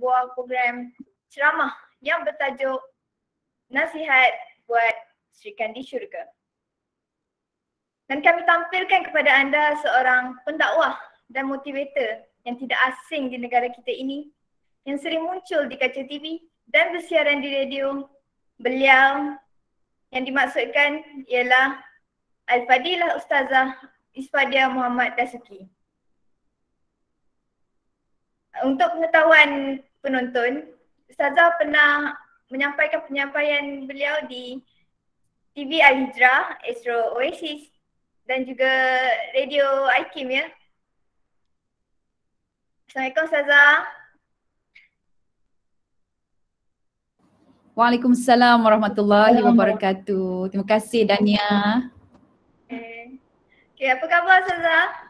sebuah program ceramah yang bertajuk Nasihat buat Sri Kandi Syurga. Dan kami tampilkan kepada anda seorang pendakwah dan motivator yang tidak asing di negara kita ini, yang sering muncul di kaca TV dan bersiaran di radio. Beliau yang dimaksudkan ialah Al-Fadilah Ustazah Isfadia Muhammad Dasuki. Untuk pengetahuan penonton, Ustazah pernah menyampaikan penyampaian beliau di TV Al-Hijrah, Astro Oasis dan juga Radio IKIM ya. Assalamualaikum Ustazah. Waalaikumsalam warahmatullahi wabarakatuh. Terima kasih Dania. Okay, apa khabar Ustazah?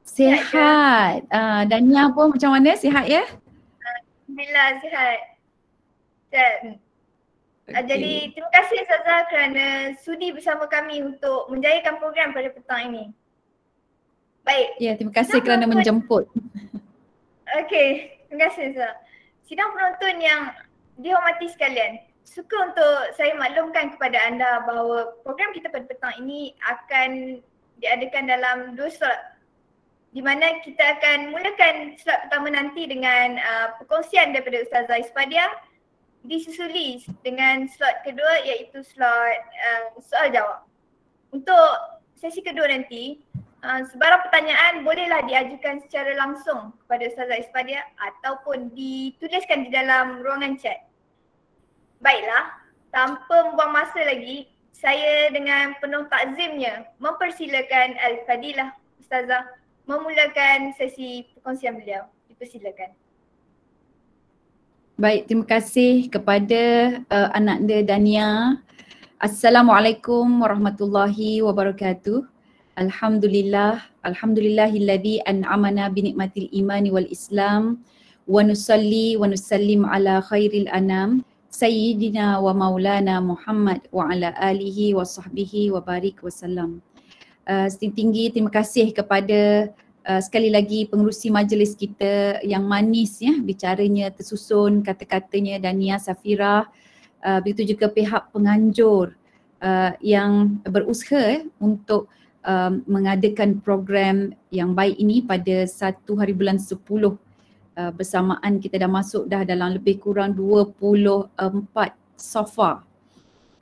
Sihat. Dania pun macam mana? Sihat ya? Alhamdulillah sihat. Okay. Jadi terima kasih Ustazah kerana sudi bersama kami untuk menjayakan program pada petang ini. Baik. Ya, terima kasih kerana menjemput. Okey, terima kasih Ustazah. Sidang penonton yang dihormati sekalian, suka untuk saya maklumkan kepada anda bahawa program kita pada petang ini akan diadakan dalam 2 slot, di mana kita akan mulakan slot pertama nanti dengan perkongsian daripada Ustazah Isfadia, disusuli dengan slot kedua iaitu slot soal jawab. Untuk sesi kedua nanti, sebarang pertanyaan bolehlah diajukan secara langsung kepada Ustazah Isfadia ataupun dituliskan di dalam ruangan chat. Baiklah, tanpa membuang masa lagi, saya dengan penuh takzimnya mempersilakan Al-Fadilah Ustazah memulakan sesi perkongsian beliau. Dipersilakan. Baik, terima kasih kepada anak anda Dania. Assalamualaikum warahmatullahi wabarakatuh. Alhamdulillahilladzi an'amana binikmatil imani wal islam wa nusalli wa nusallim ala khairil anam sayyidina wa maulana Muhammad wa ala alihi wa sahbihi wa barik wasallam. Setinggi terima kasih kepada sekali lagi pengerusi majlis kita yang manis ya, bicaranya tersusun, kata-katanya Dania Safira, begitu juga pihak penganjur yang berusaha untuk mengadakan program yang baik ini pada 1 hari bulan 10 bersamaan kita dah masuk dah dalam lebih kurang 24 so far.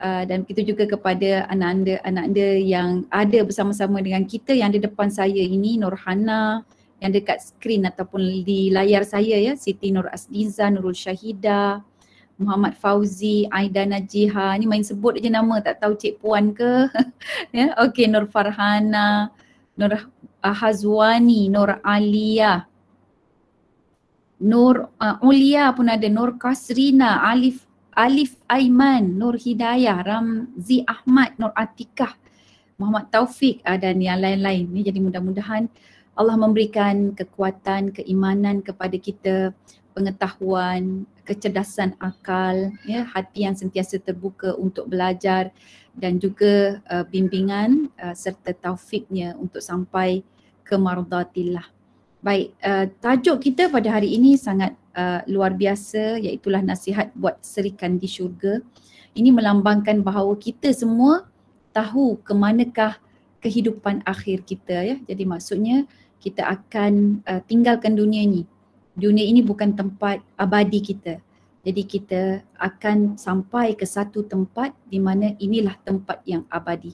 Dan begitu juga kepada anak anda yang ada bersama-sama dengan kita yang di depan saya ini, Nurhana yang dekat skrin ataupun di layar saya ya, Siti Nur Asdiza, Nurul Syahida, Muhammad Fauzi, Aida Najiha, ni main sebut aja nama tak tahu Cik Puan ke. Ya, okey, Nur Farhana, Nur Hazwani, Nur Alia, Nur Ulia pun ada, Nur Kasrina, Alif Aiman, Nur Hidayah, Ramzi Ahmad, Nur Atikah, Muhammad Taufik dan yang lain-lain. Ni jadi mudah-mudahan Allah memberikan kekuatan, keimanan kepada kita, pengetahuan, kecerdasan akal, ya, hati yang sentiasa terbuka untuk belajar dan juga bimbingan serta taufiknya untuk sampai ke mardatillah. Baik, tajuk kita pada hari ini sangat luar biasa, iaitulah nasihat buat Sri Kandi Syurga. Ini melambangkan bahawa kita semua tahu ke manakah kehidupan akhir kita ya. Jadi maksudnya kita akan tinggalkan dunia ini. Dunia ini bukan tempat abadi kita. Jadi kita akan sampai ke satu tempat di mana inilah tempat yang abadi.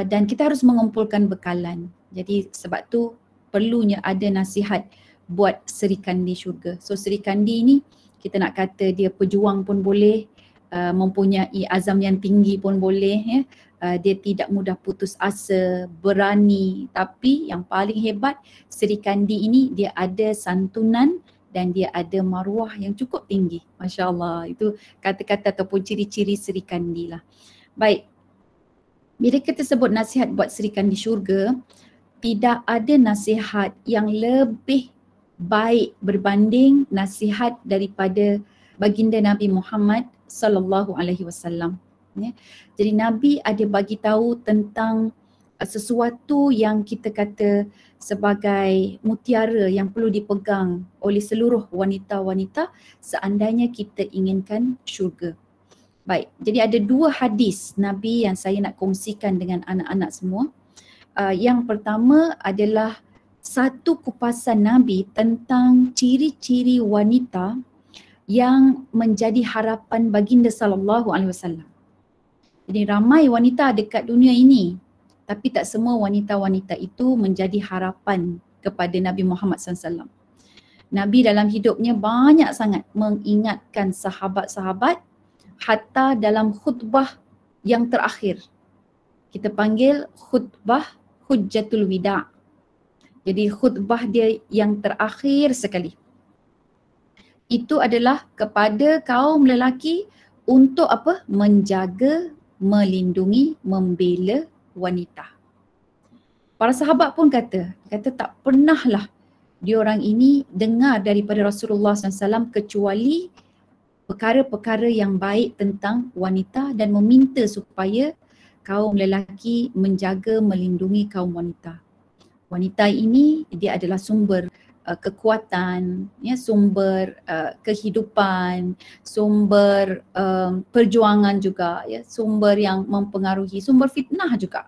Dan kita harus mengumpulkan bekalan. Jadi sebab tu perlunya ada nasihat buat Sri Kandi Syurga. So Sri Kandi ni kita nak kata dia pejuang pun boleh, mempunyai azam yang tinggi pun boleh ya. Dia tidak mudah putus asa, berani, tapi yang paling hebat Sri Kandi ini dia ada santunan dan dia ada maruah yang cukup tinggi. Masya Allah, itu kata-kata ataupun ciri-ciri Sri Kandi lah. Baik, bila kita sebut nasihat buat Sri Kandi Syurga, tidak ada nasihat yang lebih baik berbanding nasihat daripada baginda Nabi Muhammad sallallahu alaihi wasallam. Ya. Jadi Nabi ada bagi tahu tentang sesuatu yang kita kata sebagai mutiara yang perlu dipegang oleh seluruh wanita-wanita seandainya kita inginkan syurga. Baik, jadi ada 2 hadis Nabi yang saya nak kongsikan dengan anak-anak semua. Yang pertama adalah satu kupasan Nabi tentang ciri-ciri wanita yang menjadi harapan baginda sallallahu alaihi wasallam. Jadi ramai wanita dekat dunia ini, tapi tak semua wanita-wanita itu menjadi harapan kepada Nabi Muhammad SAW. Nabi dalam hidupnya banyak sangat mengingatkan sahabat-sahabat, hatta dalam khutbah yang terakhir. Kita panggil khutbah Hujjatul Wida'. Jadi khutbah dia yang terakhir sekali. Itu adalah kepada kaum lelaki untuk apa? Menjaga, melindungi, membela wanita. Para sahabat pun kata tak pernahlah diorang ini dengar daripada Rasulullah SAW kecuali perkara-perkara yang baik tentang wanita dan meminta supaya kaum lelaki menjaga, melindungi kaum wanita. Wanita ini dia adalah sumber kekuatan, ya, sumber kehidupan, sumber perjuangan juga, ya, sumber yang mempengaruhi, sumber fitnah juga.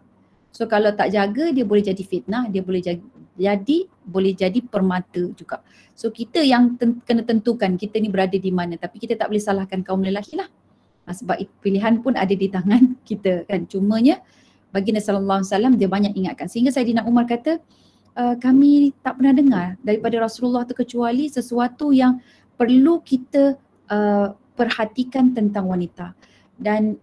So kalau tak jaga dia boleh jadi fitnah, dia boleh jadi permata juga. So kita yang kena tentukan kita ni berada di mana, tapi kita tak boleh salahkan kaum lelaki lah. Sebab pilihan pun ada di tangan kita kan. Cumanya baginda sallallahu alaihi wasallam dia banyak ingatkan sehingga Saidina Umar kata kami tak pernah dengar daripada Rasulullah tu kecuali sesuatu yang perlu kita perhatikan tentang wanita. Dan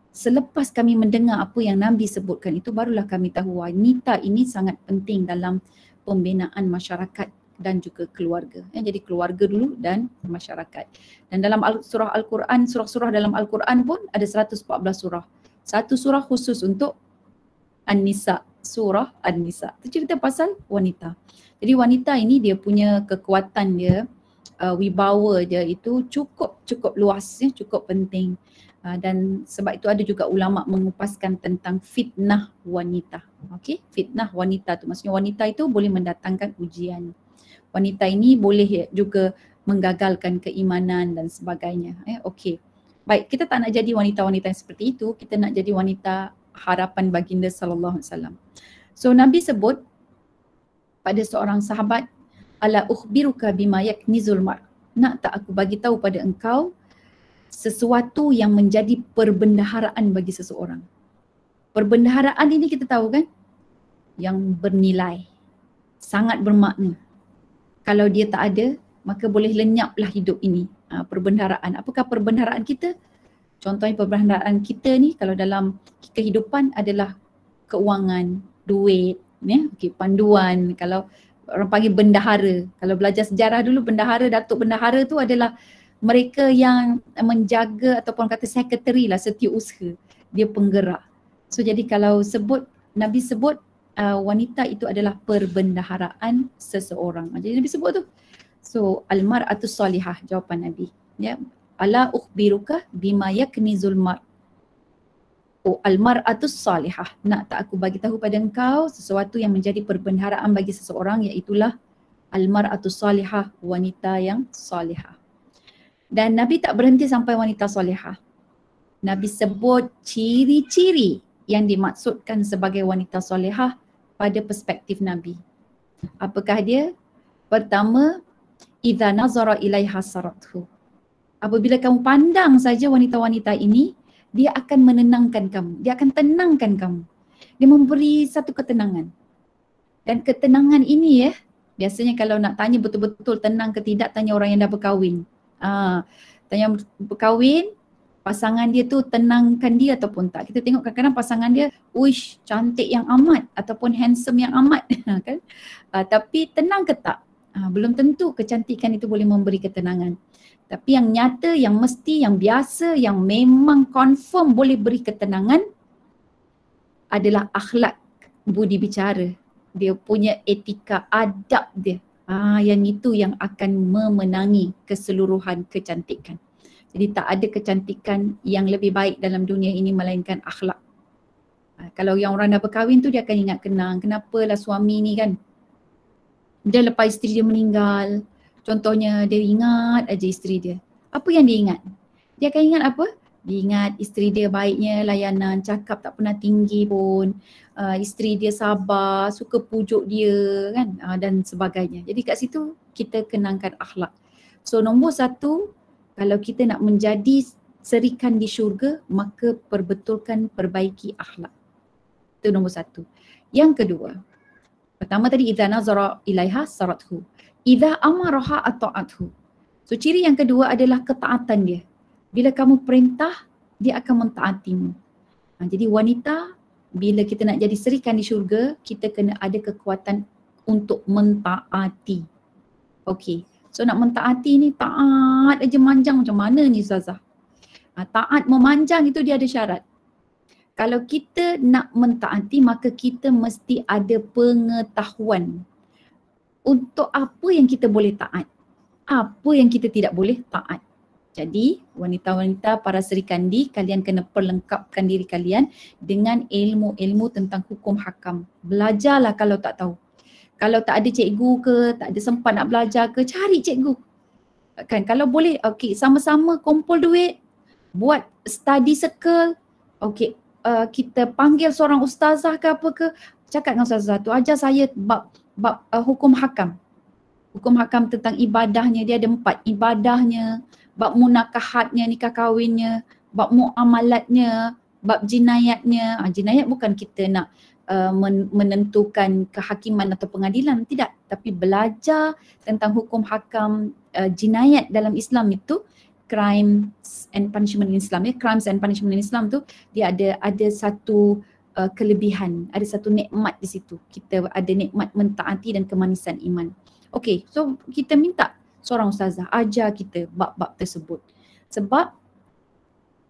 selepas kami mendengar apa yang Nabi sebutkan itu, barulah kami tahu wanita ini sangat penting dalam pembinaan masyarakat dan juga keluarga. Jadi keluarga dulu dan masyarakat. Dan dalam surah Al-Quran, surah-surah dalam Al-Quran pun ada 114 surah. Satu surah khusus untuk An-Nisa, surah An-Nisa. Itu cerita pasal wanita. Jadi wanita ini dia punya kekuatan dia, wibawa dia itu cukup luas, ya, cukup penting. Dan sebab itu ada juga ulama mengupaskan tentang fitnah wanita. Okey, fitnah wanita tu maksudnya wanita itu boleh mendatangkan ujian. Wanita ini boleh juga menggagalkan keimanan dan sebagainya. Okey. Baik, kita tak nak jadi wanita-wanita yang seperti itu, kita nak jadi wanita harapan baginda sallallahu alaihi wasallam. So Nabi sebut pada seorang sahabat, ala ukhbiruka bima yaknizul mar. Nak tak aku bagi tahu pada engkau sesuatu yang menjadi perbendaharaan bagi seseorang. Perbendaharaan ini kita tahu kan, yang bernilai, sangat bermakna. Kalau dia tak ada, maka boleh lenyaplah hidup ini. Perbendaharaan. Apakah perbendaharaan kita? Contohnya perbendaharaan kita ni kalau dalam kehidupan adalah keuangan, duit, ya, okay, panduan. Kalau orang panggil bendahara. Kalau belajar sejarah dulu, bendahara, datuk bendahara tu adalah mereka yang menjaga ataupun kata sekretari lah setiausaha. Dia penggerak. So jadi kalau Nabi sebut wanita itu adalah perbendaharaan seseorang. Jadi Nabi sebut tu. So al-mar'atus salihah, jawapan Nabi. Ya, ala ukhbiruka bima yaknizul mar. Al-mar'atus salihah. Nak tak aku bagi tahu pada engkau sesuatu yang menjadi perbendaharaan bagi seseorang, iaitulah al-mar'atus salihah, wanita yang salihah. Dan Nabi tak berhenti sampai wanita salihah. Nabi sebut ciri-ciri yang dimaksudkan sebagai wanita salihah pada perspektif Nabi. Apakah dia? Pertama, idza nazara ilaiha sarathu. Apabila kamu pandang saja wanita-wanita ini, dia akan menenangkan kamu. Dia akan tenangkan kamu. Dia memberi satu ketenangan. Dan ketenangan ini ya, biasanya kalau nak tanya betul-betul tenang ke tidak, tanya orang yang dah berkahwin. Tanya berkahwin, pasangan dia tu tenangkan dia ataupun tak. Kita tengok kadang-kadang pasangan dia, uish, cantik yang amat ataupun handsome yang amat. Kan? Tapi tenang ke tak? Belum tentu kecantikan itu boleh memberi ketenangan. Tapi yang nyata, yang mesti, yang biasa, yang memang confirm boleh beri ketenangan adalah akhlak budi bicara. Dia punya etika, adab dia. Yang itu yang akan memenangi keseluruhan kecantikan. Jadi tak ada kecantikan yang lebih baik dalam dunia ini melainkan akhlak. Kalau yang orang dah berkahwin tu dia akan ingat kenang, kenapalah suami ni kan, dia lepas isteri dia meninggal, contohnya dia ingat aja isteri dia. Apa yang dia ingat? Dia akan ingat apa? Dia ingat isteri dia baiknya, layanan, cakap tak pernah tinggi pun, isteri dia sabar, suka pujuk dia kan, dan sebagainya. Jadi kat situ kita kenangkan akhlak. So nombor satu, kalau kita nak menjadi serikan di syurga, maka perbetulkan, perbaiki akhlak. Itu nombor satu. Yang kedua, pertama tadi idza nazara ilaiha sarathu. Idza amaraha ata'athu. So ciri yang kedua adalah ketaatan dia. Bila kamu perintah, dia akan mentaatimu. Jadi wanita, bila kita nak jadi serikan di syurga, kita kena ada kekuatan untuk mentaati. Okey. So nak mentaati ni taat aja manjang macam mana ni Ustazah? Taat memanjang itu dia ada syarat. Kalau kita nak mentaati, maka kita mesti ada pengetahuan untuk apa yang kita boleh taat, apa yang kita tidak boleh taat. Jadi wanita-wanita para serikandi, kalian kena perlengkapkan diri kalian dengan ilmu-ilmu tentang hukum hakam. Belajarlah kalau tak tahu. Kalau tak ada cikgu ke, tak ada sempat nak belajar ke, cari cikgu. Kan kalau boleh, okey, sama-sama kumpul duit, buat study circle, okey, kita panggil seorang ustazah ke apa ke, cakap dengan ustazah tu, ajar saya bab hukum hakam. Hukum hakam tentang ibadahnya, dia ada 4, ibadahnya, bab munakahatnya, nikah kahwinnya, bab muamalatnya, bab jinayatnya. Jinayat bukan kita nak menentukan kehakiman atau pengadilan, tidak, tapi belajar tentang hukum hakam jinayat dalam Islam itu, crimes and punishment in Islam ya, crimes and punishment in Islam tu dia ada satu kelebihan, ada satu nikmat di situ. Kita ada nikmat mentaati dan kemanisan iman. Okey, so kita minta seorang ustazah ajar kita bab-bab tersebut. Sebab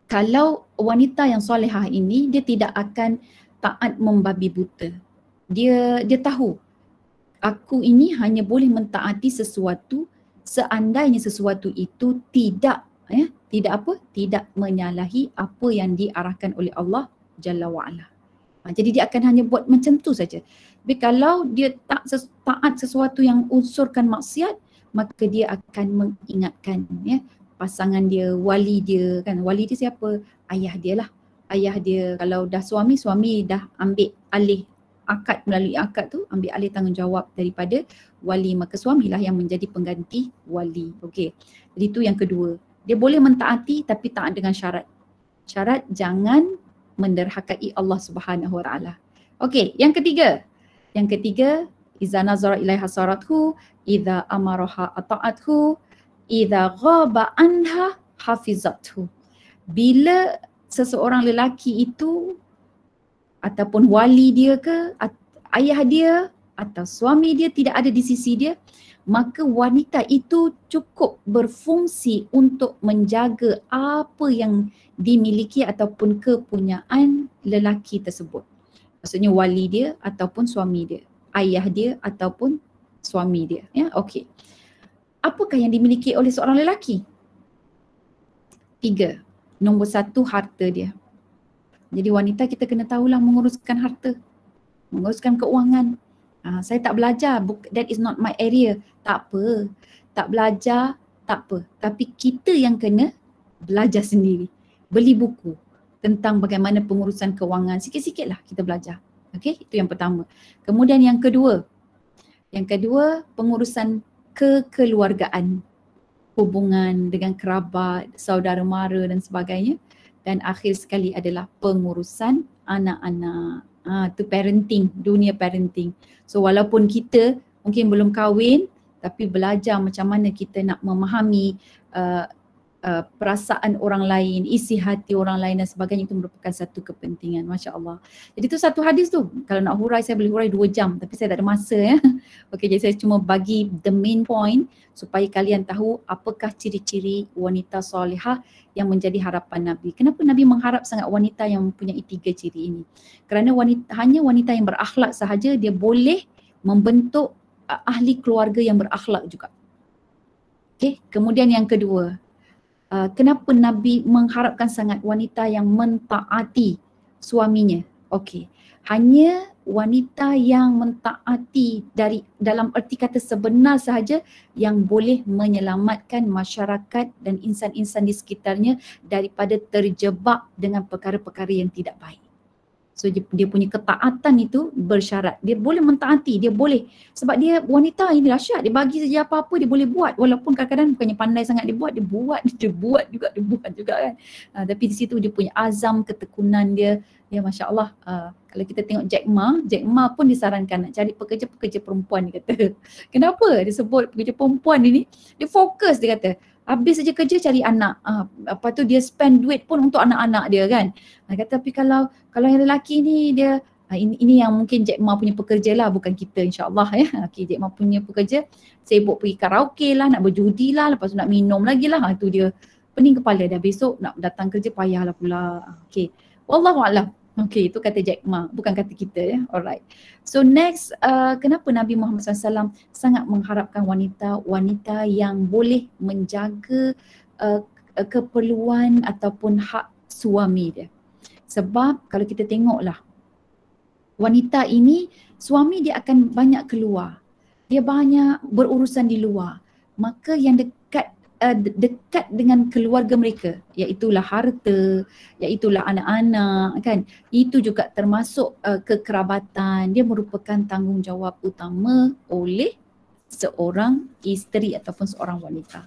kalau wanita yang solehah ini, dia tidak akan taat membabi buta. Dia tahu aku ini hanya boleh mentaati sesuatu seandainya sesuatu itu tidak menyalahi apa yang diarahkan oleh Allah Jalla wa'ala. Jadi dia akan hanya buat macam tu saja. Tapi kalau dia taat sesuatu yang unsurkan maksiat, maka dia akan mengingatkan pasangan dia, wali dia kan. Wali dia siapa? Ayah dia lah. Ayah dia, kalau dah suami dah ambil alih akad, melalui akad tu ambil alih tanggungjawab daripada wali, maka suamilah yang menjadi pengganti wali. Okey. Jadi itu yang kedua. Dia boleh mentaati tapi taat dengan syarat. Syarat jangan menderhakai Allah Subhanahu Wa Taala. Okey, yang ketiga. Yang ketiga, iza nazara ilaiha sarathu, idza amaraha ata'athu, idza ghaba anha hafizathu. Bila seseorang lelaki itu ataupun wali dia ke, ayah dia atau suami dia tidak ada di sisi dia, maka wanita itu cukup berfungsi untuk menjaga apa yang dimiliki ataupun kepunyaan lelaki tersebut. Maksudnya wali dia ataupun suami dia, ayah dia ataupun suami dia. Ya, okey. Apakah yang dimiliki oleh seorang lelaki? 3. Nombor 1, harta dia. Jadi wanita kita kena tahulah menguruskan harta, menguruskan keuangan. Saya tak belajar, that is not my area. Tak apa, tak belajar, tak apa. Tapi kita yang kena belajar sendiri. Beli buku tentang bagaimana pengurusan keuangan. Sikit-sikit lah kita belajar. Okey, itu yang pertama. Kemudian yang kedua. Yang kedua, pengurusan kekeluargaan. Hubungan dengan kerabat, saudara mara dan sebagainya. Dan akhir sekali adalah pengurusan anak-anak. Itu parenting, dunia parenting. So walaupun kita mungkin belum kahwin, tapi belajar macam mana kita nak memahami perasaan orang lain, isi hati orang lain dan sebagainya, itu merupakan satu kepentingan. Masya Allah. Jadi itu satu hadis tu. Kalau nak hurai, saya boleh hurai 2 jam, tapi saya tak ada masa ya. Okey, jadi saya cuma bagi the main point supaya kalian tahu apakah ciri-ciri wanita solehah yang menjadi harapan Nabi. Kenapa Nabi mengharap sangat wanita yang mempunyai 3 ciri ini? Kerana hanya wanita yang berakhlak sahaja dia boleh membentuk ahli keluarga yang berakhlak juga. Okey, kemudian yang kedua, kenapa Nabi mengharapkan sangat wanita yang mentaati suaminya? Okey. Hanya wanita yang mentaati dalam erti kata sebenar sahaja yang boleh menyelamatkan masyarakat dan insan-insan di sekitarnya daripada terjebak dengan perkara-perkara yang tidak baik. So dia punya ketaatan itu bersyarat. Dia boleh mentaati, dia boleh. Sebab dia wanita ini dahsyat. Dia bagi saja apa-apa dia boleh buat. Walaupun kadang-kadang bukannya pandai sangat dia buat dia buat juga kan. Tapi di situ dia punya azam, ketekunan dia. Ya Masya Allah. Kalau kita tengok Jack Ma pun disarankan nak cari pekerja-pekerja perempuan dia kata. Kenapa dia sebut pekerja perempuan ini? Dia fokus dia kata. Habis saja kerja cari anak. Lepas tu dia spend duit pun untuk anak-anak dia kan. Kata tapi kalau yang lelaki ni dia ini yang mungkin Jack Ma punya pekerja lah, bukan kita insyaAllah ya. Okay, Jack Ma punya pekerja sibuk pergi karaoke lah, nak berjudi lah, lepas tu nak minum lagi lah. Itu dia pening kepala dah, besok nak datang kerja payah lah pula. Okay, wallahualam. Okay, itu kata Jack Ma, bukan kata kita ya. Alright. So next, kenapa Nabi Muhammad SAW sangat mengharapkan wanita yang boleh menjaga keperluan ataupun hak suami dia. Sebab kalau kita tengoklah, wanita ini suami dia akan banyak keluar. Dia banyak berurusan di luar. Maka yang dekat dengan keluarga mereka, iaitulah harta, iaitulah anak-anak kan. Itu juga termasuk kekerabatan. Dia merupakan tanggungjawab utama oleh seorang isteri ataupun seorang wanita.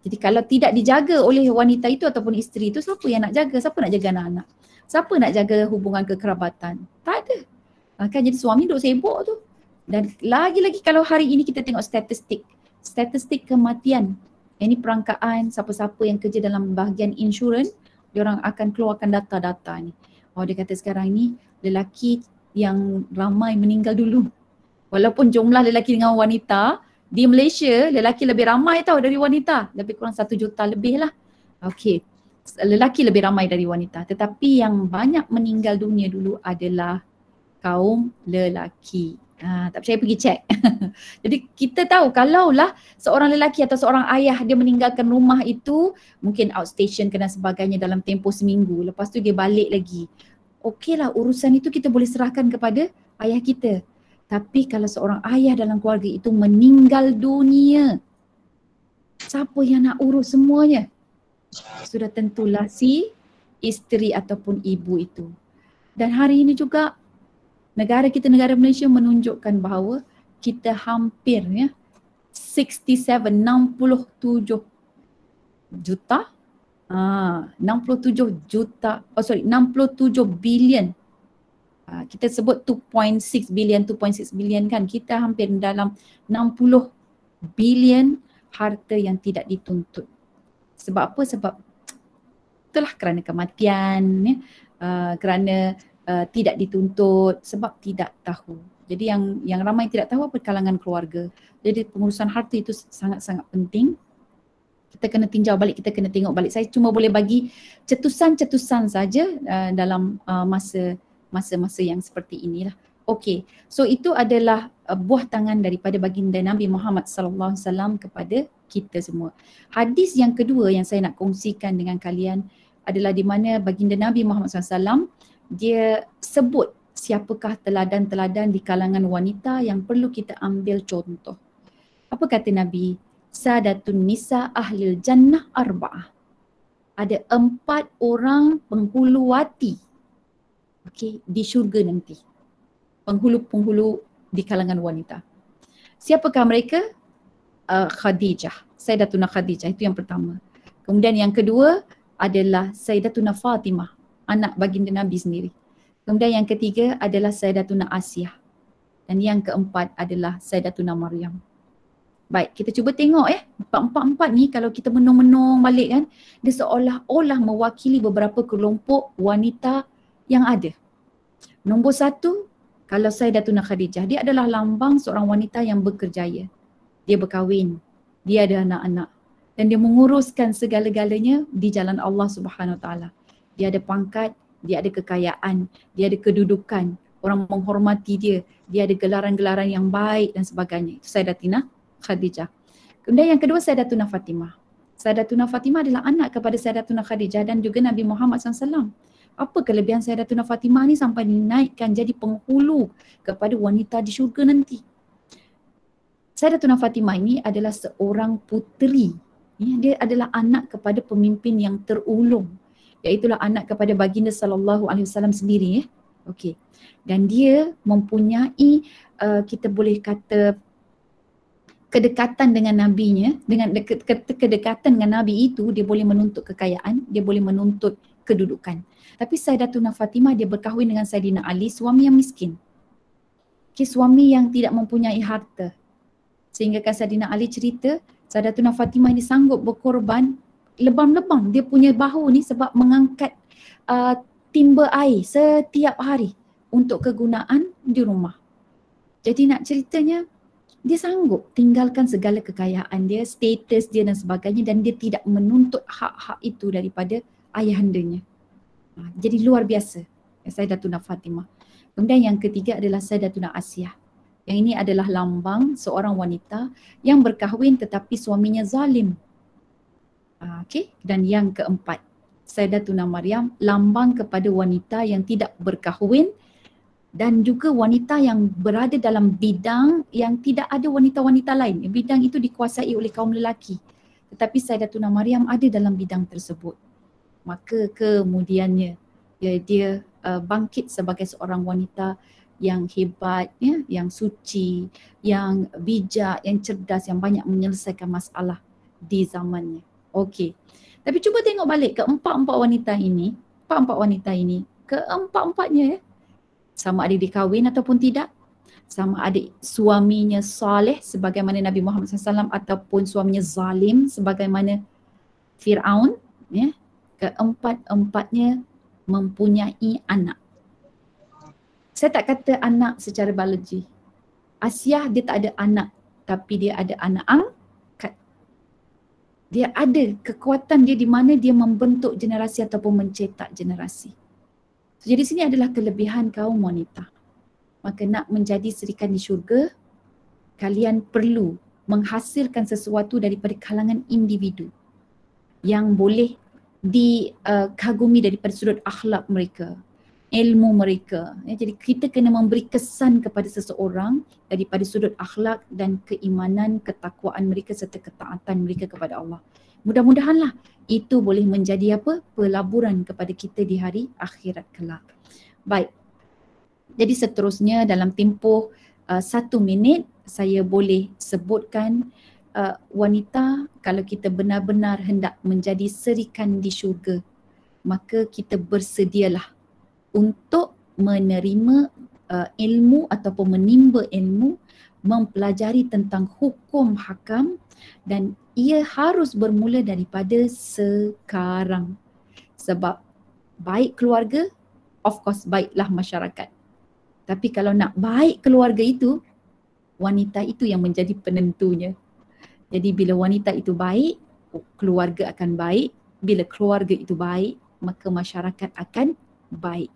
Jadi kalau tidak dijaga oleh wanita itu ataupun isteri itu, siapa yang nak jaga? Siapa nak jaga anak-anak? Siapa nak jaga hubungan kekerabatan? Tak ada. Kan jadi suami duk sibuk tu. Dan lagi-lagi kalau hari ini kita tengok statistik kematian. Ini perangkaan siapa-siapa yang kerja dalam bahagian insurans, diorang akan keluarkan data-data ni. Dia kata sekarang ni lelaki yang ramai meninggal dulu. Walaupun jumlah lelaki dengan wanita di Malaysia, lelaki lebih ramai tau dari wanita. Lebih kurang 1 juta lebih lah. Okey. Lelaki lebih ramai dari wanita. Tetapi yang banyak meninggal dunia dulu adalah kaum lelaki. Tak percaya pergi cek. Jadi kita tahu kalaulah seorang lelaki atau seorang ayah dia meninggalkan rumah itu, mungkin outstation dan sebagainya dalam tempoh seminggu. Lepas tu dia balik lagi. Okeylah, urusan itu kita boleh serahkan kepada ayah kita. Tapi kalau seorang ayah dalam keluarga itu meninggal dunia, siapa yang nak urus semuanya? Sudah tentulah si isteri ataupun ibu itu. Dan hari ini juga negara kita, negara Malaysia menunjukkan bahawa kita hampir 67 juta 67 bilion. Kita sebut 2.6 bilion kan. Kita hampir dalam 60 bilion harta yang tidak dituntut. Sebab apa? Sebab itulah kerana kematian, kerana tidak dituntut, sebab tidak tahu. Jadi yang ramai tidak tahu apa kalangan keluarga. Jadi pengurusan harta itu sangat-sangat penting. Kita kena tinjau balik, kita kena tengok balik. Saya cuma boleh bagi cetusan-cetusan saja dalam masa-masa yang seperti inilah. Okey, so itu adalah buah tangan daripada baginda Nabi Muhammad SAW kepada kita semua. Hadis yang kedua yang saya nak kongsikan dengan kalian adalah di mana baginda Nabi Muhammad SAW dia sebut siapakah teladan-teladan di kalangan wanita yang perlu kita ambil contoh. Apa kata Nabi? Sadatun nisa ahlil jannah arba'ah. Ada 4 orang penghuluwati, okey, di syurga nanti. Penghulu-penghulu di kalangan wanita. Siapakah mereka? Khadijah. Sayyidatuna Khadijah, itu yang pertama. Kemudian yang kedua adalah Sayyidatuna Fatimah, anak baginda Nabi sendiri. Kemudian yang ketiga adalah Sayyidatuna Asiyah. Dan yang keempat adalah Sayyidatuna Maryam. Baik, kita cuba tengok empat-empat ni kalau kita menung-menung balik kan, dia seolah-olah mewakili beberapa kelompok wanita yang ada. Nombor 1, kalau Sayyidatuna Khadijah, dia adalah lambang seorang wanita yang berkerjaya. Dia berkahwin, dia ada anak-anak dan dia menguruskan segala-galanya di jalan Allah Subhanahu Wa Taala. Dia ada pangkat, dia ada kekayaan, dia ada kedudukan, orang menghormati dia, dia ada gelaran-gelaran yang baik dan sebagainya. Itu Sayyidatina Khadijah. Kemudian yang kedua Sayyidatuna Fatimah. Sayyidatuna Fatimah adalah anak kepada Sayyidatuna Khadijah dan juga Nabi Muhammad SAW. Apa kelebihan Sayyidatuna Fatimah ni sampai dinaikkan jadi penghulu kepada wanita di syurga nanti? Sayyidatuna Fatimah ini adalah seorang puteri. Ya, dia adalah anak kepada pemimpin yang terulung. Iaitulah anak kepada baginda sallallahu alaihi wasallam sendiri. Ya. Okey. Dan dia mempunyai kita boleh kata kedekatan dengan nabinya, dengan kedekatan dengan nabi itu dia boleh menuntut kekayaan, dia boleh menuntut kedudukan. Tapi Sayyidatuna Fatimah dia berkahwin dengan Sayyidina Ali, suami yang miskin. Suami yang tidak mempunyai harta. Sehingga kan Sayyidina Ali cerita, Sayyidatuna Fatimah ini sanggup berkorban lebam-lebam dia punya bahu ni sebab mengangkat timba air setiap hari untuk kegunaan di rumah. Jadi nak ceritanya, dia sanggup tinggalkan segala kekayaan dia, status dia dan sebagainya, dan dia tidak menuntut hak-hak itu daripada ayahandanya. Jadi luar biasa Sayyidatuna Fatimah. Kemudian yang ketiga adalah Sayyidatuna Asiyah. Yang ini adalah lambang seorang wanita yang berkahwin tetapi suaminya zalim. Okey. Dan yang keempat, Sayyidatuna Maryam, lambang kepada wanita yang tidak berkahwin dan juga wanita yang berada dalam bidang yang tidak ada wanita-wanita lain. Bidang itu dikuasai oleh kaum lelaki. Tetapi Sayyidatuna Maryam ada dalam bidang tersebut. Maka kemudiannya dia bangkit sebagai seorang wanita yang hebat, ya, yang suci, yang bijak, yang cerdas, yang banyak menyelesaikan masalah di zamannya. Okey. Tapi cuba tengok balik ke empat-empat wanita ini, keempat-empatnya ya, sama ada dikahwin ataupun tidak, sama ada suaminya saleh sebagaimana Nabi Muhammad SAW ataupun suaminya zalim sebagaimana Fir'aun, ya, keempat-empatnya mempunyai anak. Saya tak kata anak secara biologi. Asiyah dia tak ada anak, tapi dia ada anak angkat. Dia ada kekuatan dia di mana dia membentuk generasi ataupun mencetak generasi. Jadi sini adalah kelebihan kaum wanita. Maka nak menjadi serikan di syurga, kalian perlu menghasilkan sesuatu daripada kalangan individu yang boleh dikagumi daripada sudut akhlak mereka, ilmu mereka. Ya, jadi kita kena memberi kesan kepada seseorang daripada sudut akhlak dan keimanan, ketakwaan mereka serta ketaatan mereka kepada Allah. Mudah-mudahanlah itu boleh menjadi pelaburan kepada kita di hari akhirat kelak. Baik. Jadi seterusnya dalam tempoh 1 minit saya boleh sebutkan wanita kalau kita benar-benar hendak menjadi serikan di syurga, maka kita bersedialah untuk menerima ilmu ataupun menimba ilmu, mempelajari tentang hukum hakam, dan ia harus bermula daripada sekarang. Sebab baik keluarga, of course baiklah masyarakat. Tapi kalau nak baik keluarga itu, wanita itu yang menjadi penentunya. Jadi bila wanita itu baik, keluarga akan baik. Bila keluarga itu baik, maka masyarakat akan baik.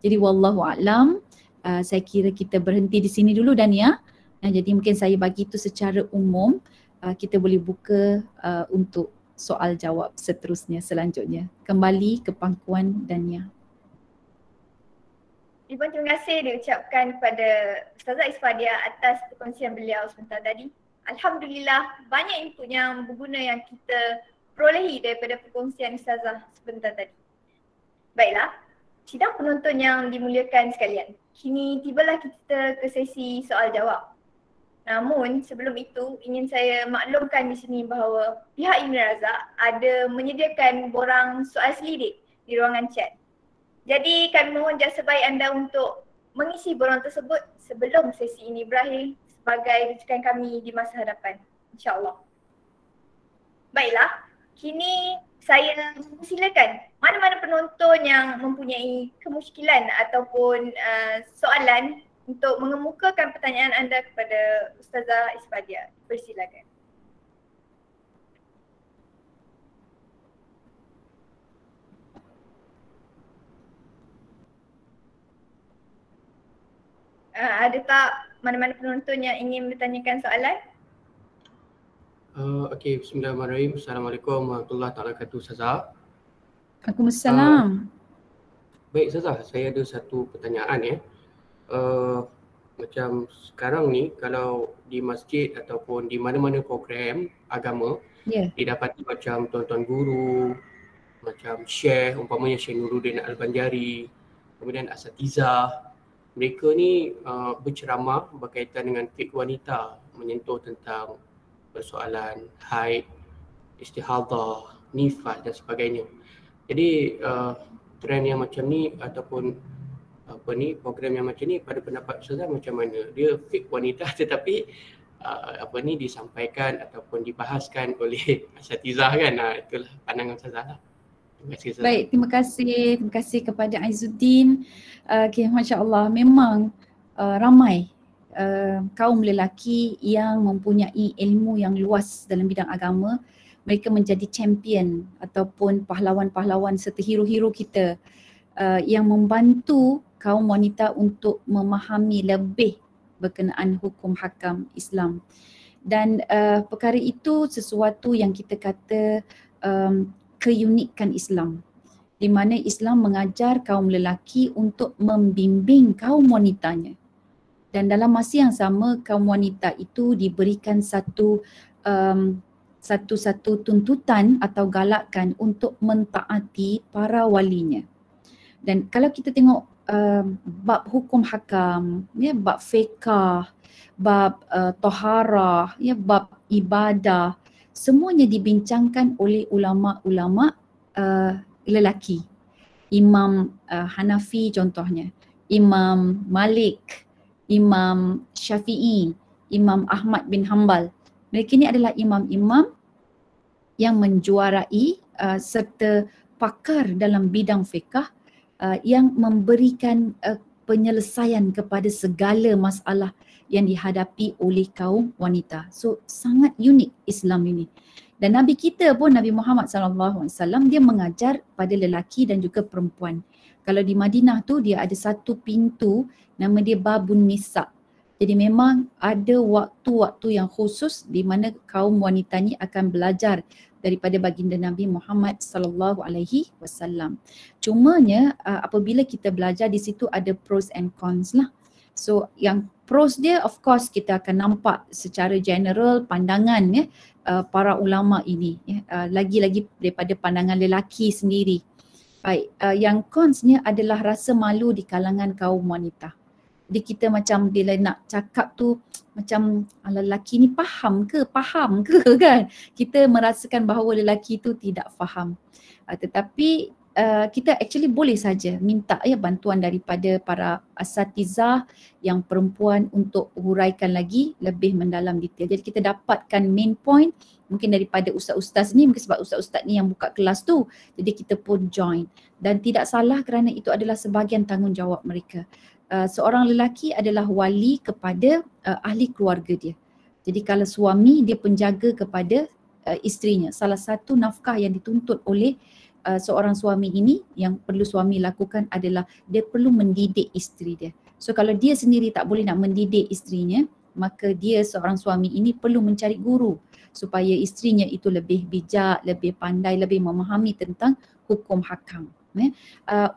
Jadi wallahu a'lam, saya kira kita berhenti di sini dulu Dania. Jadi mungkin saya bagi itu secara umum, kita boleh buka untuk soal jawab seterusnya selanjutnya. Kembali ke pangkuan Dania. Ibu terima kasih diucapkan kepada Ustazah Isfadia atas perkongsian beliau sebentar tadi. Alhamdulillah banyak input yang berguna yang kita perolehi daripada perkongsian Ustazah sebentar tadi. Baiklah, sidang penonton yang dimuliakan sekalian. Kini tibalah kita ke sesi soal jawab. Namun sebelum itu ingin saya maklumkan di sini bahawa pihak Ibn Razak ada menyediakan borang soal selidik di ruangan chat. Jadi kami mohon jasa baik anda untuk mengisi borang tersebut sebelum sesi ini berakhir sebagai rujukan kami di masa hadapan, insya-Allah. Baiklah, kini saya silakan mana-mana penonton yang mempunyai kemusykilan ataupun soalan untuk mengemukakan pertanyaan anda kepada Ustazah Isfadia. Persilakan. Ada tak mana-mana penonton yang ingin bertanyakan soalan? Okey, bismillahirrahmanirrahim. Assalamualaikum warahmatullahi wabarakatuh Ustazah. Waalaikumsalam. Baik Ustazah, saya ada satu pertanyaan ya. Macam sekarang ni kalau di masjid ataupun di mana-mana program agama, Ya. didapati macam tuan-tuan guru, macam Syekh, umpamanya Syekh Nuruddin Al-Banjari, kemudian Asatizah, mereka ni berceramah berkaitan dengan fiqh wanita, menyentuh tentang persoalan haid, istihadah, nifas dan sebagainya. Jadi trend yang macam ni ataupun program yang macam ni pada pendapat Ustazah macam mana? Dia fiqh wanita tetapi disampaikan ataupun dibahaskan oleh asatizah kan. Itulah pandangan Ustazah lah. Terima kasih Ustazah. Baik, terima kasih kepada Aizuddin. Okay, Masya Allah, memang ramai kaum lelaki yang mempunyai ilmu yang luas dalam bidang agama. Mereka menjadi champion ataupun pahlawan-pahlawan serta hero-hero kita yang membantu kaum wanita untuk memahami lebih berkenaan hukum hakam Islam. Dan perkara itu sesuatu yang kita kata keunikan Islam, di mana Islam mengajar kaum lelaki untuk membimbing kaum wanitanya. Dan dalam masa yang sama kaum wanita itu diberikan satu tuntutan atau galakan untuk mentaati para walinya. Dan kalau kita tengok bab hukum hakam, ya, bab fiqh, bab taharah, ya, bab ibadah, semuanya dibincangkan oleh ulama-ulama lelaki. Imam Hanafi contohnya, Imam Malik, Imam Syafi'i, Imam Ahmad bin Hanbal. Mereka ini adalah imam-imam yang menjuarai serta pakar dalam bidang fiqh yang memberikan penyelesaian kepada segala masalah yang dihadapi oleh kaum wanita. So sangat unik Islam ini. Dan Nabi kita pun, Nabi Muhammad SAW, dia mengajar pada lelaki dan juga perempuan. Kalau di Madinah tu dia ada satu pintu nama dia Babun Nisa. Jadi memang ada waktu-waktu yang khusus di mana kaum wanita ni akan belajar daripada baginda Nabi Muhammad SAW. Cumanya apabila kita belajar di situ ada pros and cons lah. So yang pros dia of course kita akan nampak secara general pandangan ya para ulama ini ya, lagi-lagi daripada pandangan lelaki sendiri. Baik, yang consnya adalah rasa malu di kalangan kaum wanita. Jadi kita macam bila nak cakap tu macam lelaki ni faham ke kan? Kita merasakan bahawa lelaki tu tidak faham. Tetapi kita actually boleh saja minta ya bantuan daripada para asatizah yang perempuan untuk huraikan lagi lebih mendalam detail. Jadi kita dapatkan main point mungkin daripada ustaz-ustaz ni, mungkin sebab ustaz-ustaz ni yang buka kelas tu. Jadi kita pun join. Dan tidak salah kerana itu adalah sebahagian tanggungjawab mereka. Seorang lelaki adalah wali kepada ahli keluarga dia. Jadi kalau suami dia penjaga kepada isterinya. Salah satu nafkah yang dituntut oleh seorang suami ini yang perlu suami lakukan adalah dia perlu mendidik isteri dia. So kalau dia sendiri tak boleh nak mendidik isterinya, maka dia seorang suami ini perlu mencari guru supaya isterinya itu lebih bijak, lebih pandai, lebih memahami tentang hukum hakam.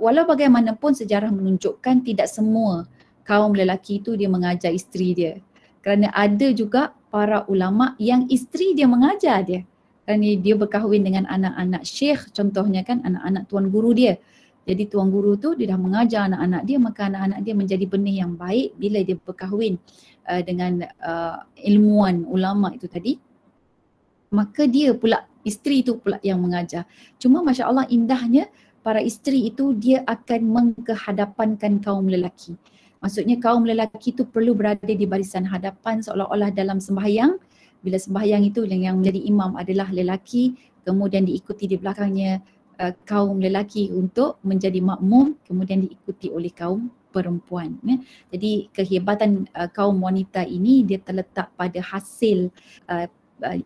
Walau bagaimanapun sejarah menunjukkan tidak semua kaum lelaki itu dia mengajar isteri dia. Kerana ada juga para ulama yang isteri dia mengajar dia. Kerana dia berkahwin dengan anak-anak syekh contohnya kan, anak-anak tuan guru dia. Jadi tuan guru tu dia dah mengajar anak-anak dia, maka anak-anak dia menjadi benih yang baik bila dia berkahwin dengan ilmuwan ulama itu tadi. Maka dia pula, isteri tu pula yang mengajar. Cuma Masya Allah indahnya para isteri itu dia akan mengkehadapankan kaum lelaki. Maksudnya kaum lelaki itu perlu berada di barisan hadapan seolah-olah dalam sembahyang. Bila sembahyang itu yang menjadi imam adalah lelaki, kemudian diikuti di belakangnya kaum lelaki untuk menjadi makmum, kemudian diikuti oleh kaum perempuan. Jadi kehebatan kaum wanita ini dia terletak pada hasil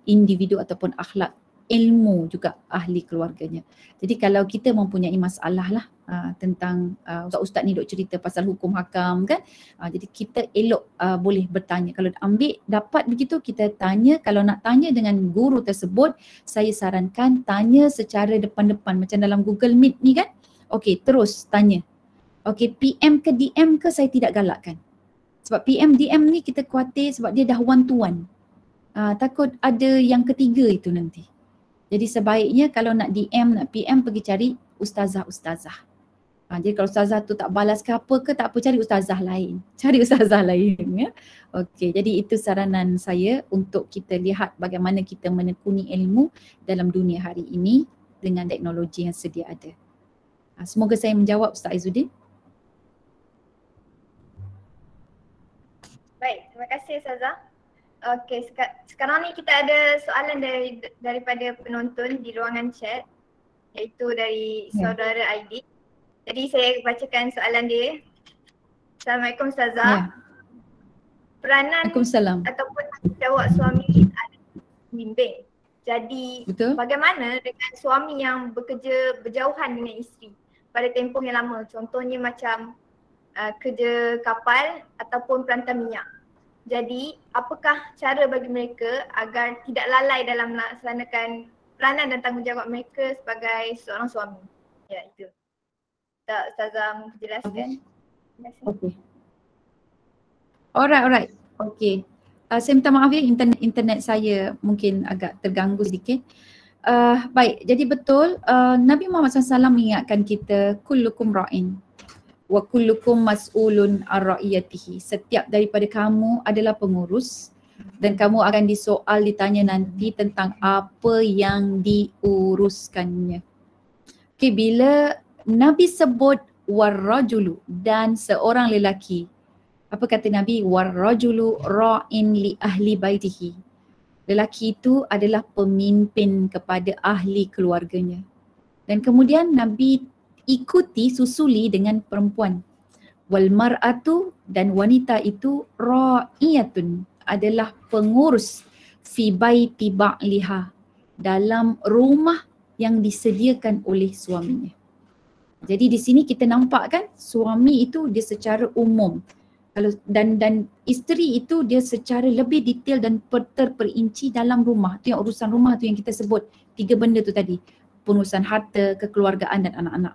individu ataupun akhlak ilmu juga ahli keluarganya. Jadi kalau kita mempunyai masalah lah tentang ustaz ni duk cerita pasal hukum hakam kan, jadi kita elok boleh bertanya. Kalau ambil dapat begitu kita tanya. Kalau nak tanya dengan guru tersebut, saya sarankan tanya secara depan-depan macam dalam Google Meet ni kan. Okey, terus tanya. Okey, PM ke DM ke saya tidak galakkan. Sebab PM DM ni kita khawatir sebab dia dah one to one. Takut ada yang ketiga itu nanti. Jadi sebaiknya kalau nak DM, nak PM pergi cari ustazah-ustazah. Jadi kalau ustazah tu tak balas ke apa ke tak apa, cari ustazah lain. Cari ustazah lain ya. Okey, jadi itu saranan saya untuk kita lihat bagaimana kita menekuni ilmu dalam dunia hari ini dengan teknologi yang sedia ada. Semoga saya menjawab Ustaz Izzuddin. Baik, terima kasih Ustazah. Okey, sekarang ni kita ada soalan daripada penonton di ruangan chat, iaitu dari saudara Aidi. Jadi saya bacakan soalan dia. Assalamualaikum Ustazah. Peranan ataupun tanggungjawab suami adalah membimbing. Jadi bagaimana dengan suami yang bekerja berjauhan dengan isteri pada tempoh yang lama? Contohnya macam kerja kapal ataupun perantar minyak. Jadi apakah cara bagi mereka agar tidak lalai dalam melaksanakan peranan dan tanggungjawab mereka sebagai seorang suami? Ya, itu. Ustazah menjelaskan. Okay. Alright. Okay. Saya minta maaf ya, internet saya mungkin agak terganggu sedikit. Baik, jadi betul Nabi Muhammad SAW mengingatkan kita kullukum ra'in wa kullukum mas'ulun ar ra'iyatihi. Setiap daripada kamu adalah pengurus dan kamu akan disoal, ditanya nanti tentang apa yang diuruskannya. Okay, bila Nabi sebut warrajulu dan seorang lelaki, apa kata Nabi? Warrajulu ra'in li ahli baitihi. Lelaki itu adalah pemimpin kepada ahli keluarganya. Dan kemudian Nabi ikuti, susuli dengan perempuan. Wal mar'atu, dan wanita itu ra'iyatun, adalah pengurus fi baiti ba'liha, dalam rumah yang disediakan oleh suaminya. Jadi di sini kita nampak kan suami itu dia secara umum, kalau dan isteri itu dia secara lebih detail dan terperinci dalam rumah. Tu yang urusan rumah tu yang kita sebut 3 benda tu tadi, pengurusan harta, kekeluargaan dan anak-anak.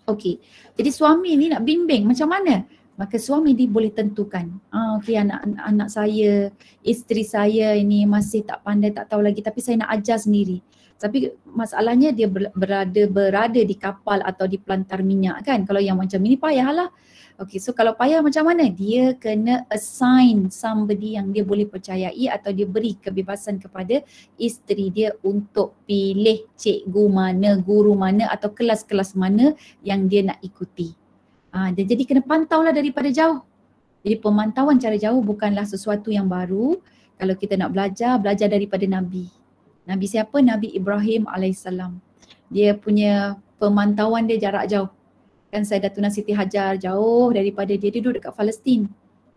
Okey, jadi suami ni nak bimbing macam mana? Maka suami dia boleh tentukan, okey anak saya, isteri saya ini masih tak pandai, tak tahu lagi, tapi saya nak ajar sendiri. Tapi masalahnya dia berada di kapal atau di pelantar minyak kan. Kalau yang macam ini payahlah. Okay, so kalau payah macam mana? Dia kena assign somebody yang dia boleh percayai atau dia beri kebebasan kepada isteri dia untuk pilih cikgu mana, guru mana atau kelas-kelas mana yang dia nak ikuti. Dan jadi kena pantaulah daripada jauh. Jadi pemantauan cara jauh bukanlah sesuatu yang baru. Kalau kita nak belajar daripada Nabi. Nabi siapa? Nabi Ibrahim alaihissalam. Dia punya pemantauan dia jarak jauh. Kan Sayyidatuna Siti Hajar jauh daripada dia duduk dekat Palestin.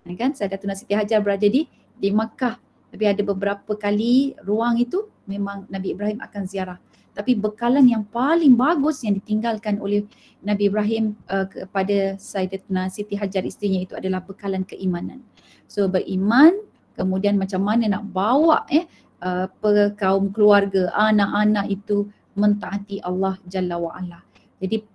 Kan Sayyidatuna Siti Hajar berada di Makkah. Tapi ada beberapa kali ruang itu memang Nabi Ibrahim akan ziarah. Tapi bekalan yang paling bagus yang ditinggalkan oleh Nabi Ibrahim kepada Sayyidatuna Siti Hajar isterinya itu adalah bekalan keimanan. So beriman, kemudian macam mana nak bawa kaum keluarga, anak-anak itu mentaati Allah Jalla wa'ala. Jadi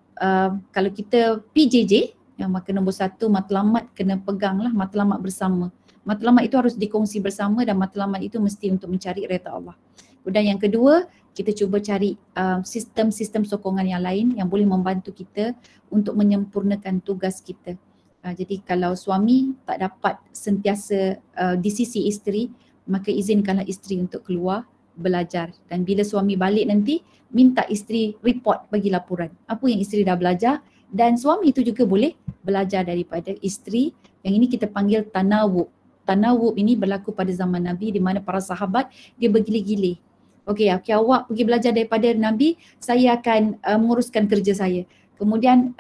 kalau kita PJJ, maka nombor 1 matlamat kena peganglah, matlamat bersama. Matlamat itu harus dikongsi bersama dan matlamat itu mesti untuk mencari redha Allah. Kemudian yang kedua, kita cuba cari sistem-sistem sokongan yang lain yang boleh membantu kita untuk menyempurnakan tugas kita. Jadi kalau suami tak dapat sentiasa di sisi isteri, maka izinkanlah isteri untuk keluar belajar. Dan bila suami balik nanti, minta isteri report, bagi laporan apa yang isteri dah belajar, dan suami itu juga boleh belajar daripada isteri. Yang ini kita panggil tanawub. Tanawub ini berlaku pada zaman Nabi di mana para sahabat dia bergilir-gilir. Okey, awak pergi belajar daripada Nabi, saya akan menguruskan kerja saya. Kemudian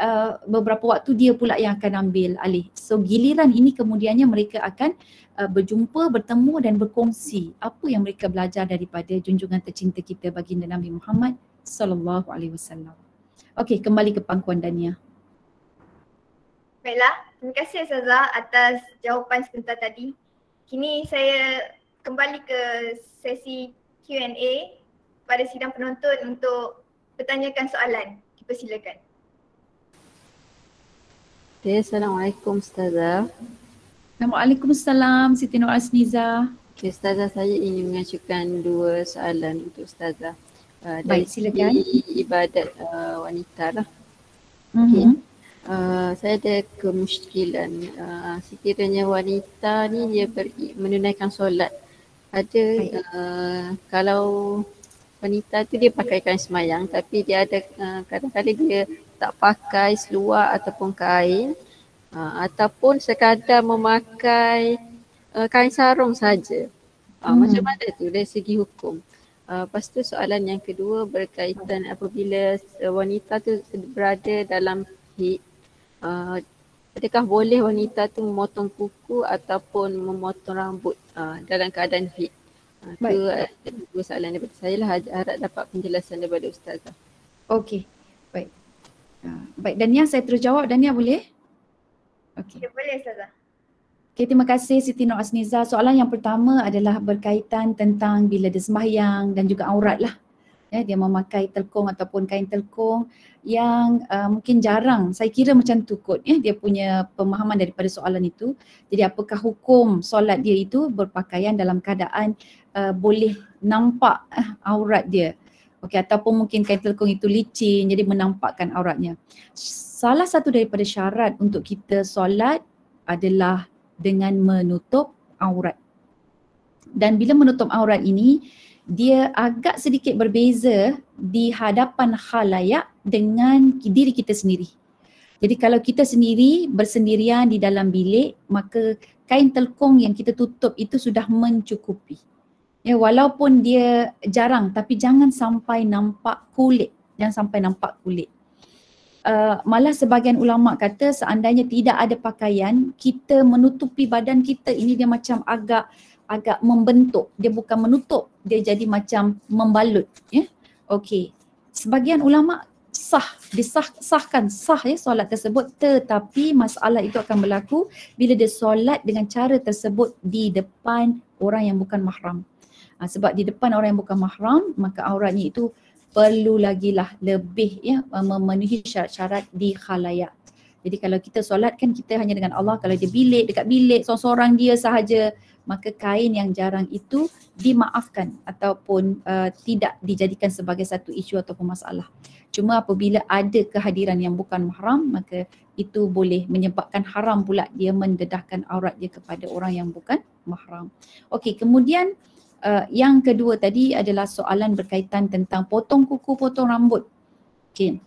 beberapa waktu dia pula yang akan ambil alih. So giliran ini kemudiannya mereka akan berjumpa, bertemu dan berkongsi apa yang mereka belajar daripada junjungan tercinta kita baginda Nabi Muhammad sallallahu alaihi wasallam. Okey, kembali ke pangkuan Dania. Baiklah, terima kasih Ustazah atas jawapan sebentar tadi. Kini saya kembali ke sesi Q&A pada sidang penonton untuk bertanyakan soalan. Dipersilakan. Okay, Assalamualaikum Ustazah. Waalaikumsalam Siti Nur Asniza. Okay, Ustazah, saya ingin mengajukan 2 soalan untuk Ustazah. Baik, silakan. Dari ibadat wanita lah. Okay. Saya ada kemusykilan. Sekiranya wanita ni dia menunaikan solat. Ada kalau wanita tu dia pakai kain semayang tapi dia ada kadang-kadang dia tak pakai seluar ataupun kain ataupun sekadar memakai kain sarung saja. Macam mana tu dari segi hukum? Lepas tu soalan yang kedua berkaitan apabila wanita tu berada dalam haid, adakah boleh wanita tu memotong kuku ataupun memotong rambut dalam keadaan haid? Itu dua soalan daripada saya lah, harap dapat penjelasan daripada Ustazah. Okey, baik. Baik, Dania saya terus jawab. Dania boleh? Okey. Ya, boleh Ustazah. Okay, terima kasih Siti Nur Asniza. Soalan yang pertama adalah berkaitan tentang bila dia sembahyang dan juga aurat lah. Ya, dia memakai telkung ataupun kain telkung yang mungkin jarang. Saya kira macam tu kot ya, dia punya pemahaman daripada soalan itu. Jadi apakah hukum solat dia itu berpakaian dalam keadaan boleh nampak aurat dia. Okey, ataupun mungkin kain telkung itu licin jadi menampakkan auratnya. Salah satu daripada syarat untuk kita solat adalah dengan menutup aurat. Dan bila menutup aurat ini, dia agak sedikit berbeza di hadapan khalayak dengan diri kita sendiri. Jadi kalau kita sendiri bersendirian di dalam bilik, maka kain telkung yang kita tutup itu sudah mencukupi. Ya, walaupun dia jarang tapi jangan sampai nampak kulit. Jangan sampai nampak kulit. Malah sebahagian ulama kata seandainya tidak ada pakaian, kita menutupi badan kita ini dia macam agak membentuk. Dia bukan menutup, dia jadi macam membalut. Ya? Okey. Sebahagian ulama disahkan ya solat tersebut, tetapi masalah itu akan berlaku bila dia solat dengan cara tersebut di depan orang yang bukan mahram. Sebab di depan orang yang bukan mahram, maka auratnya itu perlu lagi lah lebih ya memenuhi syarat-syarat di khalayak. Jadi kalau kita solat kan kita hanya dengan Allah, kalau dia dekat bilik seorang-seorang dia sahaja, maka kain yang jarang itu dimaafkan ataupun tidak dijadikan sebagai satu isu ataupun masalah. Cuma apabila ada kehadiran yang bukan mahram, maka itu boleh menyebabkan haram pula dia mendedahkan aurat dia kepada orang yang bukan mahram. Okey, kemudian yang kedua tadi adalah soalan berkaitan tentang potong kuku, potong rambut. Okey.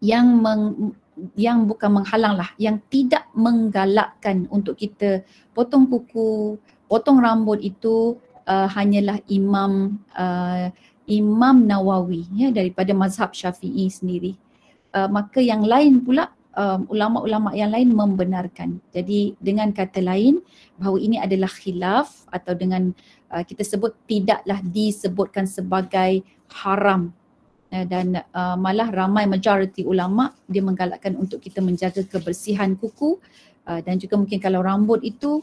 Yang bukan menghalang lah, yang tidak menggalakkan untuk kita potong kuku, potong rambut itu hanyalah Imam Nawawi ya, daripada mazhab Syafi'i sendiri. Maka yang lain pula ulama-ulama yang lain membenarkan. Jadi dengan kata lain bahawa ini adalah khilaf atau dengan kita sebut tidaklah disebutkan sebagai haram. Dan malah ramai majoriti ulama dia menggalakkan untuk kita menjaga kebersihan kuku dan juga mungkin kalau rambut itu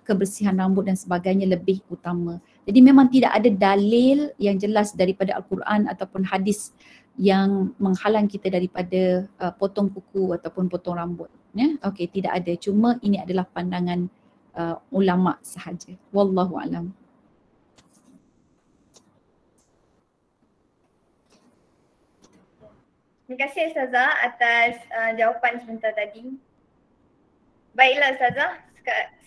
kebersihan rambut dan sebagainya lebih utama. Jadi memang tidak ada dalil yang jelas daripada Al-Quran ataupun hadis yang menghalang kita daripada potong kuku ataupun potong rambut. Ya? Okey, tidak ada. Cuma ini adalah pandangan ulama sahaja. Wallahu a'lam. Terima kasih Ustazah atas jawapan sebentar tadi. Baiklah Ustazah,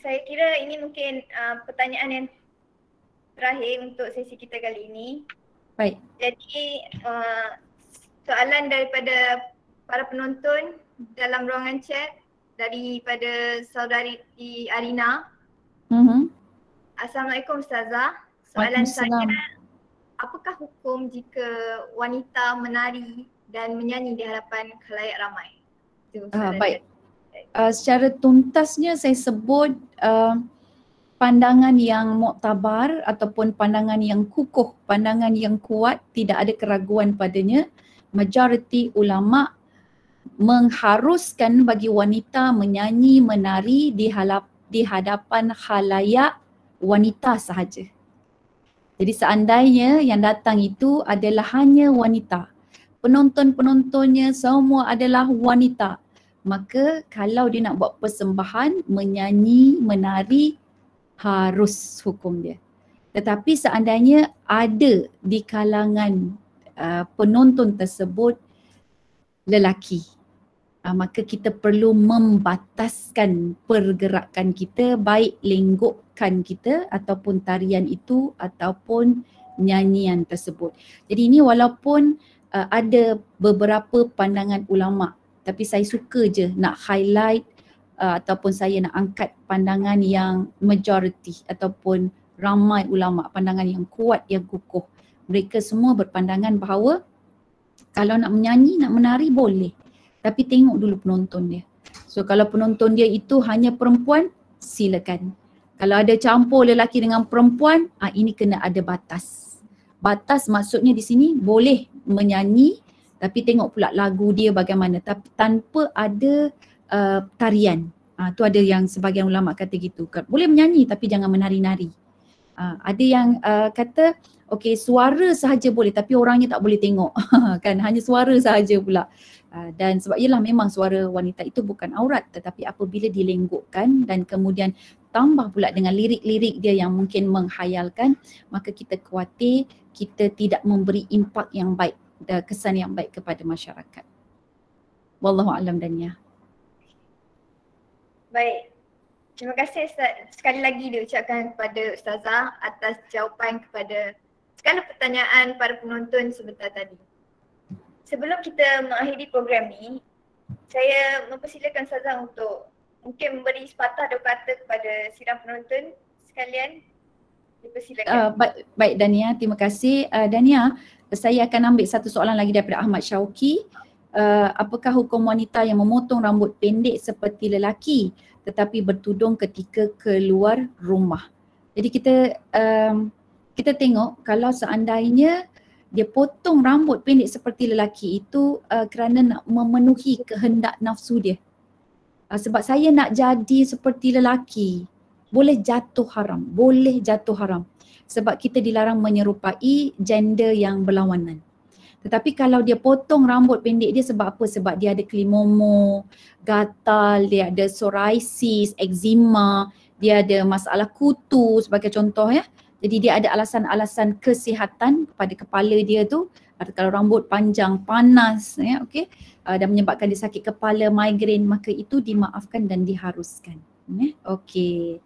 saya kira ini mungkin pertanyaan yang terakhir untuk sesi kita kali ini. Baik. Jadi soalan daripada para penonton dalam ruangan chat daripada saudari Arina. Assalamualaikum Ustazah. Soalan saya, apakah hukum jika wanita menari dan menyanyi di hadapan khalayak ramai? Baik. Secara tuntasnya saya sebut pandangan yang muktabar ataupun pandangan yang kukuh, pandangan yang kuat, tidak ada keraguan padanya. Majoriti ulama mengharuskan bagi wanita menyanyi, menari di hadapan khalayak wanita sahaja. Jadi seandainya yang datang itu adalah hanya wanita, penonton-penontonnya semua adalah wanita, maka kalau dia nak buat persembahan, menyanyi, menari, harus hukum dia. Tetapi seandainya ada di kalangan penonton tersebut lelaki, maka kita perlu membataskan pergerakan kita, baik lenggokkan kita ataupun tarian itu ataupun nyanyian tersebut. Jadi ini walaupun ada beberapa pandangan ulama, tapi saya suka je nak highlight ataupun saya nak angkat pandangan yang majority ataupun ramai ulama, pandangan yang kuat, yang kukuh. Mereka semua berpandangan bahawa kalau nak menyanyi, nak menari boleh. Tapi tengok dulu penonton dia. So kalau penonton dia itu hanya perempuan, silakan. Kalau ada campur lelaki dengan perempuan, ini kena ada batas. Batas maksudnya di sini boleh menyanyi tapi tengok pula lagu dia bagaimana, tapi tanpa ada tarian. Tu ada yang sebagian ulama kata gitu. Boleh menyanyi tapi jangan menari-nari. Ada yang kata okey, suara sahaja boleh tapi orangnya tak boleh tengok. Kan hanya suara sahaja pula. Dan sebab ialah memang suara wanita itu bukan aurat, tetapi apabila dilenggokkan dan kemudian tambah pula dengan lirik-lirik dia yang mungkin menghayalkan, maka kita khawatir kita tidak memberi impak yang baik, kesan yang baik kepada masyarakat. Wallahu a'lam Dania. Baik. Terima kasih sekali lagi diucapkan kepada Ustazah atas jawapan kepada segala pertanyaan para penonton sebentar tadi. Sebelum kita mengakhiri program ni, saya mempersilakan Ustazah untuk mungkin memberi sepatah dua kata kepada sidang penonton sekalian. Dipersilakan. Baik Dania, terima kasih. Dania, saya akan ambil satu soalan lagi daripada Ahmad Syauqi. Apakah hukum wanita yang memotong rambut pendek seperti lelaki tetapi bertudung ketika keluar rumah? Jadi kita tengok kalau seandainya dia potong rambut pendek seperti lelaki itu kerana nak memenuhi kehendak nafsu dia. Sebab saya nak jadi seperti lelaki, boleh jatuh haram. Sebab kita dilarang menyerupai gender yang berlawanan. Tetapi kalau dia potong rambut pendek dia sebab apa? Sebab dia ada kelimomo, gatal, dia ada psoriasis, eczema, dia ada masalah kutu sebagai contoh ya. Jadi dia ada alasan-alasan kesihatan pada kepala dia tu. Kalau rambut panjang, panas ya, okey, dan menyebabkan dia sakit kepala, migrain, maka itu dimaafkan dan diharuskan. Okey.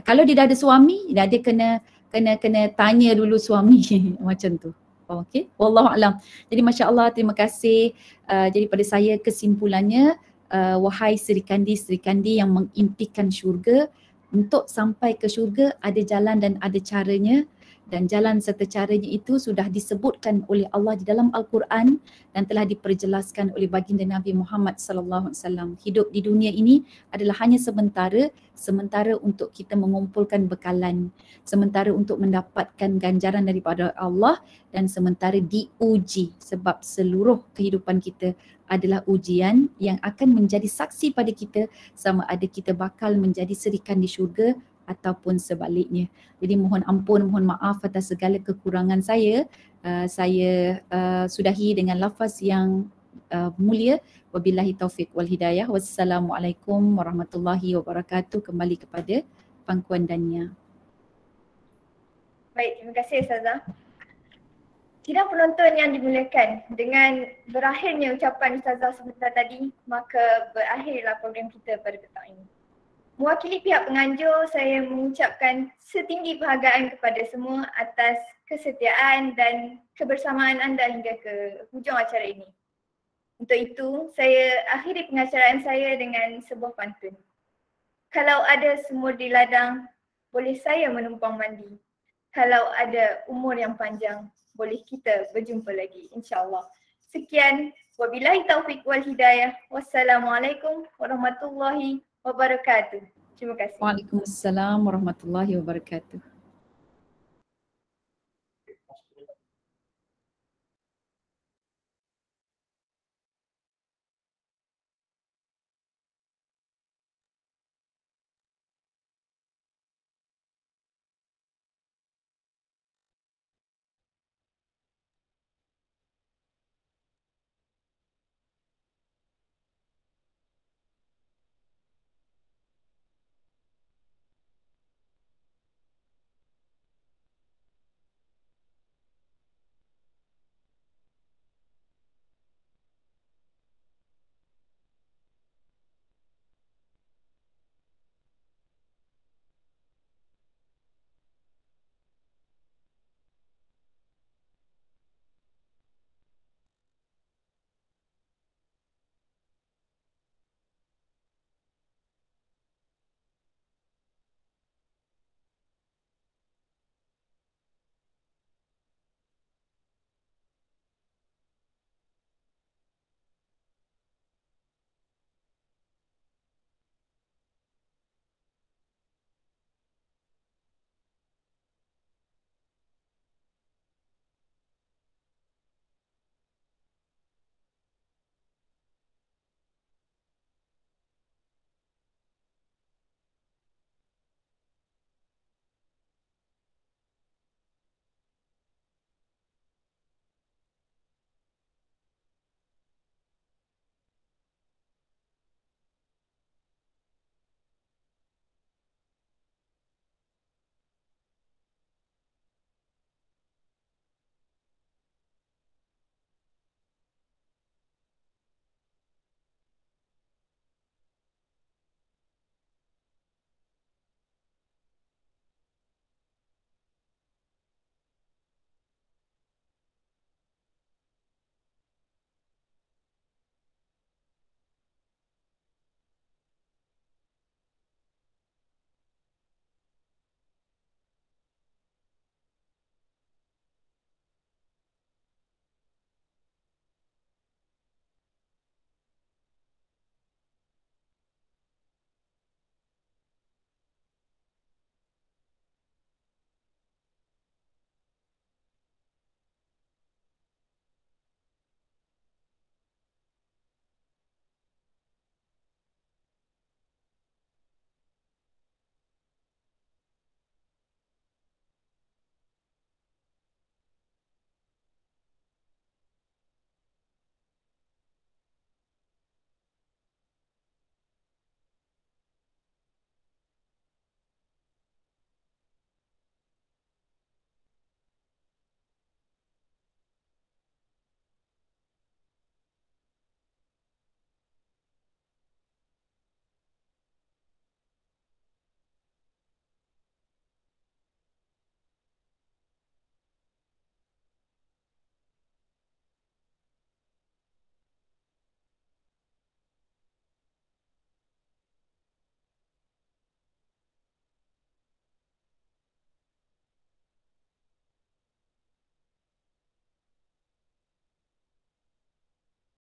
Kalau dia dah ada suami, dia kena tanya dulu suami macam tu. Okey. Wallahu a'lam. Jadi masya-Allah, terima kasih. Jadi pada saya kesimpulannya, wahai serikandi yang mengimpikan syurga, untuk sampai ke syurga ada jalan dan ada caranya, dan jalan serta caranya itu sudah disebutkan oleh Allah di dalam Al-Quran dan telah diperjelaskan oleh baginda Nabi Muhammad sallallahu alaihi wasallam. Hidup di dunia ini adalah hanya sementara untuk kita mengumpulkan bekalan, sementara untuk mendapatkan ganjaran daripada Allah, dan sementara diuji, sebab seluruh kehidupan kita adalah ujian yang akan menjadi saksi pada kita sama ada kita bakal menjadi serikan di syurga ataupun sebaliknya. Jadi mohon ampun, mohon maaf atas segala kekurangan saya. Saya sudahi dengan lafaz yang mulia. Wabillahi taufiq wal hidayah. Wassalamualaikum warahmatullahi wabarakatuh. Kembali kepada pangkuan Dania. Baik, terima kasih Ustazah. Sidang penonton yang dimuliakan, dengan berakhirnya ucapan Ustazah sebentar tadi, maka berakhirlah program kita pada petang ini. Mewakili pihak penganjur, saya mengucapkan setinggi penghargaan kepada semua atas kesetiaan dan kebersamaan anda hingga ke hujung acara ini. Untuk itu, saya akhiri pengacaraan saya dengan sebuah pantun. Kalau ada semut di ladang, boleh saya menumpang mandi. Kalau ada umur yang panjang, boleh kita berjumpa lagi insya-Allah. Sekian, wabillahi taufiq wal hidayah. Wassalamualaikum warahmatullahi wabarakatuh. Terima kasih. Waalaikumsalam warahmatullahi wabarakatuh.